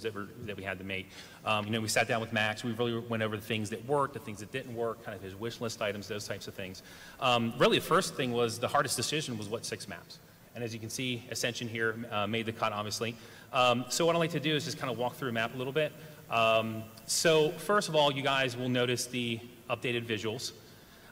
that we had to make. You know, we sat down with Max. We really went over the things that worked, the things that didn't work, kind of his wish list items, those types of things. Really, the first thing was the hardest decision was what 6 maps. And as you can see, Ascension here made the cut, obviously. So what I'd like to do is just kind of walk through a map a little bit. So first of all, you guys will notice the updated visuals.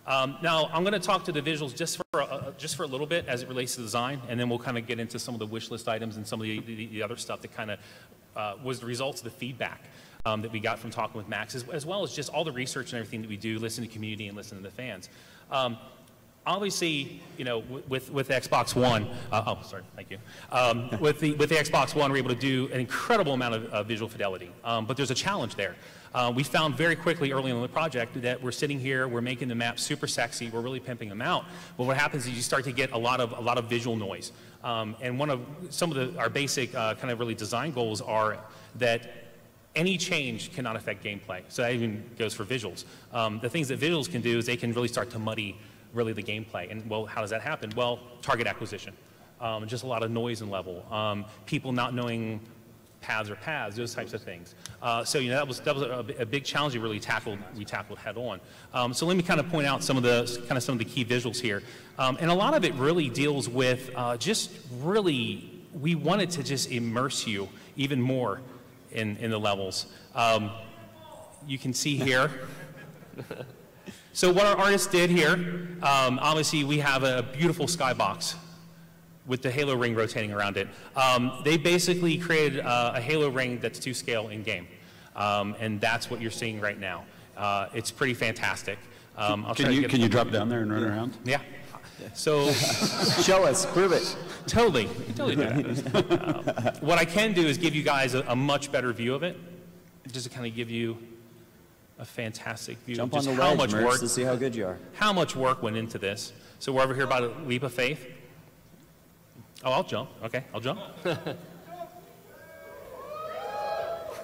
Now, I'm going to talk to the visuals just for a little bit as it relates to design, and then we'll kind of get into some of the wish list items and some of the other stuff that kind of was the results of the feedback that we got from talking with Max, as well as just all the research and everything that we do, listen to the community and listen to the fans. Obviously, you know, with Xbox One, oh, sorry, thank you. With the Xbox One, we're able to do an incredible amount of visual fidelity, but there's a challenge there. We found very quickly early on in the project that we're sitting here, we're making the maps super sexy, we're really pimping them out, but what happens is you start to get a lot of visual noise. And some of our basic kind of really design goals are that any change cannot affect gameplay. So that even goes for visuals. The things that visuals can do is they can really start to muddy really the gameplay. And well, how does that happen? Well, target acquisition. Just a lot of noise and level. People not knowing paths or paths, those types of things. So you know that was a big challenge we really tackled head on. So let me kind of point out some of the key visuals here. And a lot of it really deals with we wanted to just immerse you even more in the levels. You can see here. So what our artists did here, obviously we have a beautiful skybox with the halo ring rotating around it. They basically created a halo ring that's to scale in game. And that's what you're seeing right now. It's pretty fantastic. Can you drop down there and run around? Yeah. So show us, prove it. Totally, totally do that. What I can do is give you guys a much better view of it, just to kind of give you a fantastic view Jump of just on the how ledge, much Merce, work to see how good you are. How much work went into this. So we're over here about a leap of faith. Oh, I'll jump. Okay, I'll jump.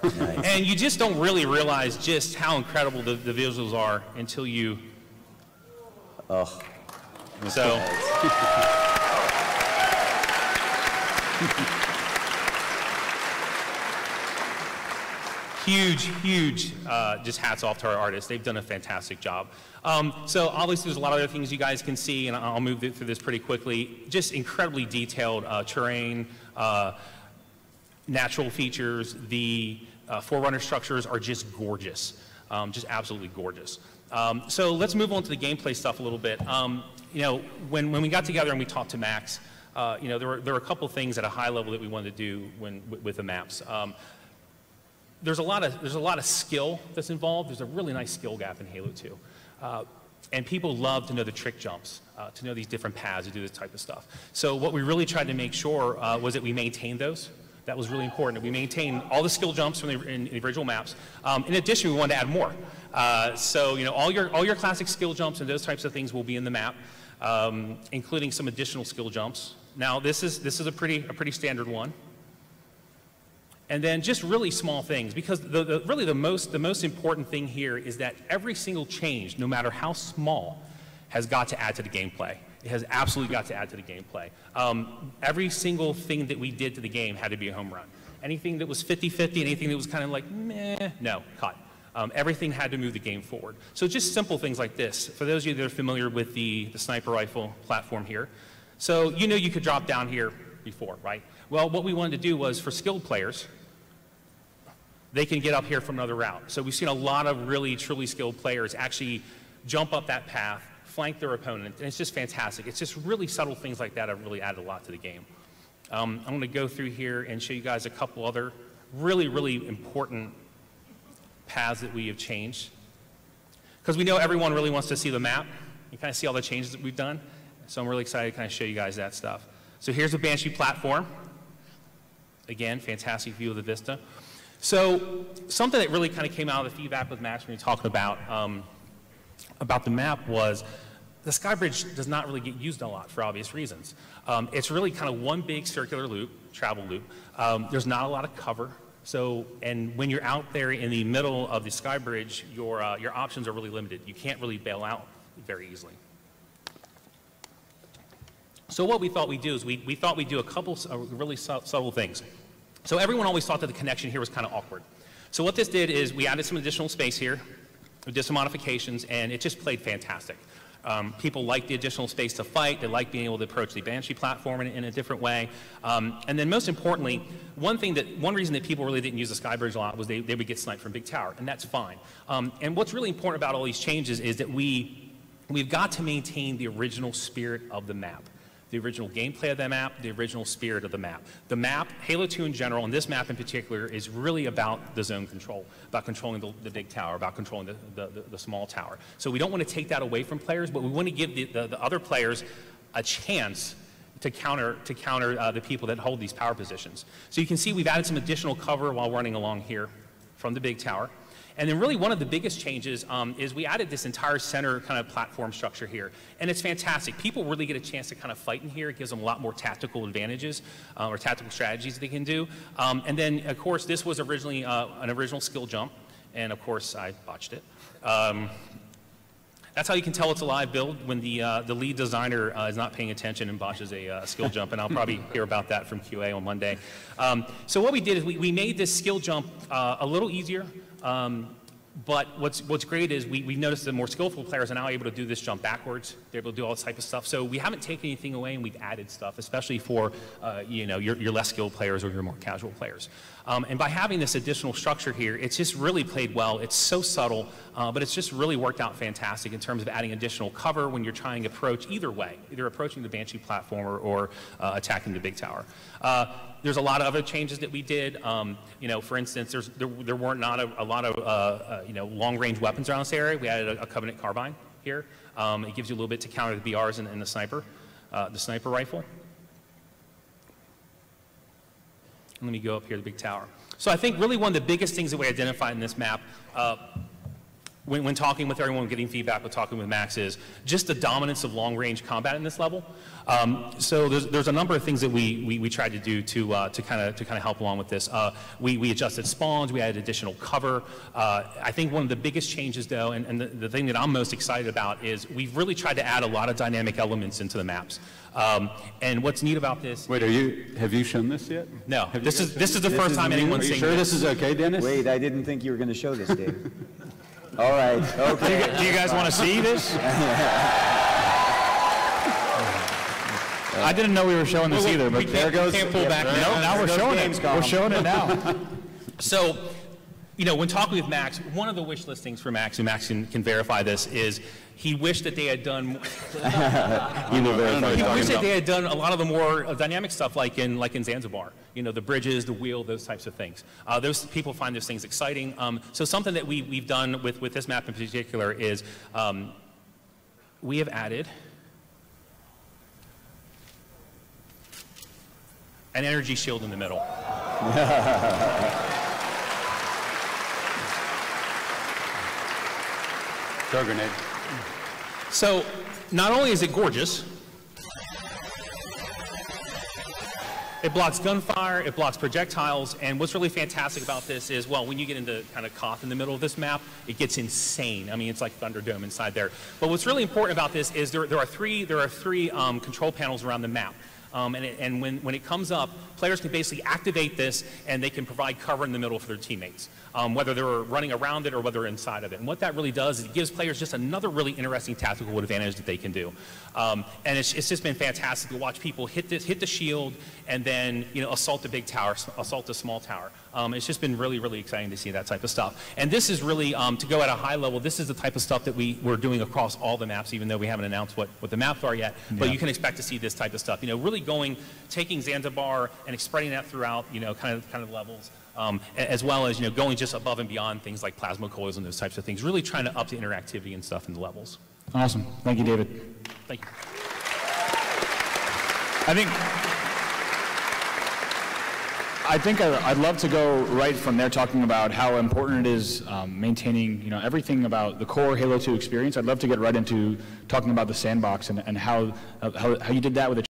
Nice. And you just don't really realize just how incredible the visuals are until you. Oh. So. Huge, just hats off to our artists. They've done a fantastic job. So obviously there's a lot of other things you guys can see, and I'll move through this pretty quickly. Just incredibly detailed terrain, natural features. The Forerunner structures are just gorgeous, just absolutely gorgeous. So let's move on to the gameplay stuff a little bit. You know, when we got together and we talked to Max, you know, there were a couple things at a high level that we wanted to do with the maps. There's a lot of skill that's involved. There's a really nice skill gap in Halo 2. And people love to know the trick jumps, to know these different paths, to do this type of stuff. So what we really tried to make sure was that we maintained those. That was really important, that we maintain all the skill jumps from in the original maps. In addition, we wanted to add more. So you know, all your classic skill jumps and those types of things will be in the map, including some additional skill jumps. Now this is a pretty standard one. And then just really small things, because really the most important thing here is that every single change, no matter how small, has got to add to the gameplay. It has absolutely got to add to the gameplay. Every single thing that we did to the game had to be a home run. Anything that was 50-50, anything that was kind of like, meh, no, cut. Everything had to move the game forward. So just simple things like this. For those of you that are familiar with the sniper rifle platform here, so you know you could drop down here before, right? Well, what we wanted to do was for skilled players, they can get up here from another route. So we've seen a lot of really, truly skilled players actually jump up that path, flank their opponent, and it's just fantastic. It's just really subtle things like that have really added a lot to the game. I'm going to go through here and show you guys a couple other really important paths that we have changed. Because we know everyone really wants to see the map. You kind of see all the changes that we've done. So I'm really excited to kind of show you guys that stuff. So here's the Banshee platform. Again, fantastic view of the vista. So something that really kind of came out of the feedback with Max when we were talking about the map was the Skybridge does not really get used a lot for obvious reasons. It's really kind of one big circular loop, travel loop. There's not a lot of cover. So, and when you're out there in the middle of the Skybridge, your options are really limited. You can't really bail out very easily. So what we thought we'd do is we thought we'd do a couple of really subtle things. So everyone always thought that the connection here was kind of awkward. So what this did is we added some additional space here, we did some modifications, and it just played fantastic. People like the additional space to fight. They like being able to approach the Banshee platform in a different way. And then most importantly, one reason that people really didn't use the Sky Bridge a lot was they would get sniped from Big Tower, and that's fine. And what's really important about all these changes is that we've got to maintain the original spirit of the map. The original gameplay of the map, the original spirit of the map. The map, Halo 2 in general, and this map in particular, is really about the zone control, about controlling the big tower, about controlling the small tower. So we don't want to take that away from players, but we want to give the other players a chance to counter the people that hold these power positions. So you can see we've added some additional cover while running along here from the big tower. And then really one of the biggest changes is we added this entire center kind of platform structure here. And it's fantastic. People really get a chance to kind of fight in here. It gives them a lot more tactical advantages or tactical strategies that they can do. And then, of course, this was originally an original skill jump. And, of course, I botched it. That's how you can tell it's a live build, when the lead designer is not paying attention and botches a skill jump, and I'll probably hear about that from QA on Monday. So what we did is we made this skill jump a little easier, but what's great is we noticed the more skillful players are now able to do this jump backwards. They're able to do all this type of stuff. So we haven't taken anything away, and we've added stuff, especially for your less skilled players or your more casual players. And by having this additional structure here, it's just really played well. It's so subtle, but it's just really worked out fantastic in terms of adding additional cover when you're trying to approach either way, either approaching the Banshee platform or attacking the big tower. There's a lot of other changes that we did. For instance, there weren't not a lot of long-range weapons around this area. We added a Covenant carbine here. It gives you a little bit to counter the BRs and the sniper rifle. Let me go up here to the big tower. So I think really one of the biggest things that we identified in this map, when talking with everyone, getting feedback, with talking with Max, is just the dominance of long-range combat in this level. So there's a number of things that we tried to do to kind of help along with this. We adjusted spawns, we added additional cover. I think one of the biggest changes, though, and the thing that I'm most excited about, is we've really tried to add a lot of dynamic elements into the maps. And what's neat about this? Wait, have you shown this yet? No, this is the first time anyone's seen this. Are you sure this is okay, Dennis? Wait, I didn't think you were going to show this, Dave. All right, okay. Do you guys want to see this? I didn't know we were showing this either, but there goes. Can't pull back now. No, now we're showing it. We're showing it now. So, when talking with Max, one of the wish listings for Max, and Max can verify this, is he wished that they had done. He wished that they had done a lot of the more dynamic stuff, like in Zanzibar. The bridges, the wheel, those types of things. Those people find those things exciting. So something that we've done with this map in particular is we have added an energy shield in the middle. Throw a grenade. So not only is it gorgeous, it blocks gunfire, it blocks projectiles, and what's really fantastic about this is, well, when you get into kind of Koth in the middle of this map, it gets insane. I mean, it's like Thunderdome inside there. But what's really important about this is there are three control panels around the map. And when it comes up, players can basically activate this, and they can provide cover in the middle for their teammates, whether they're running around it or whether they're inside of it. And what that really does is it gives players just another really interesting tactical advantage that they can do. And it's just been fantastic to watch people hit the shield and then assault the big tower, assault the small tower. It's just been really, really exciting to see that type of stuff. And this is really, to go at a high level, this is the type of stuff that we're doing across all the maps, even though we haven't announced what the maps are yet. Yeah. But you can expect to see this type of stuff. Really taking Zanzibar and spreading that throughout, kind of levels, as well as, going just above and beyond things like plasma coils and those types of things. Really trying to up the interactivity and stuff in the levels. Awesome. Thank you, David. Thank you. I think I'd love to go right from there, talking about how important it is maintaining, everything about the core Halo 2 experience. I'd love to get right into talking about the sandbox and how you did that with the